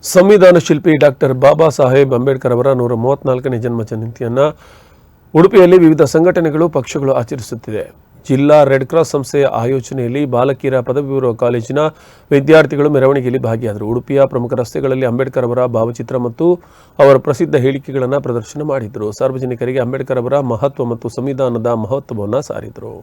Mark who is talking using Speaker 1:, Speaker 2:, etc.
Speaker 1: ಸಂವಿಧಾನ ಶಿಲ್ಪಿ ಡಾಕ್ಟರ್ ಬಾಬಾ ಸಾಹೇಬ್ ಅಂಬೇಡ್ಕರ್ ಅವರ 134ನೇ ಜನ್ಮ ಜಯಂತಿಯನ್ನು ಉಡುಪಿಯಲ್ಲಿ ವಿವಿಧ ಸಂಘಟನೆಗಳು ಪಕ್ಷಗಳು ಆಚರಿಸುತ್ತಿದೆ. ಜಿಲ್ಲಾ ರೆಡ್ ಕ್ರಾಸ್ ಸಂಸ್ಥೆಯ ಆಯೋಜನೆಯಲ್ಲಿ ಬಾಲಕಿಯರ ಪದವಿ ಪೂರ್ವ ಕಾಲೇಜಿನ ವಿದ್ಯಾರ್ಥಿಗಳು ಮೆರವಣಿಗೆಯಲ್ಲಿ ಭಾಗಿಯಾದರು. ಉಡುಪಿಯ ಪ್ರಮುಖ ರಸ್ತೆಗಳಲ್ಲಿ ಅಂಬೇಡ್ಕರ್ ಅವರ ಭಾವಚಿತ್ರ ಮತ್ತು ಅವರ ಪ್ರಸಿದ್ಧ ಹೇಳಿಕೆಗಳನ್ನು ಪ್ರದರ್ಶನ ಮಾಡಿದರು. ಸಾರ್ವಜನಿಕರಿಗೆ ಅಂಬೇಡ್ಕರ್ ಅವರ ಮಹತ್ವ ಮತ್ತು ಸಂವಿಧಾನದ ಮಹತ್ವವನ್ನು ಸಾರಿದರು.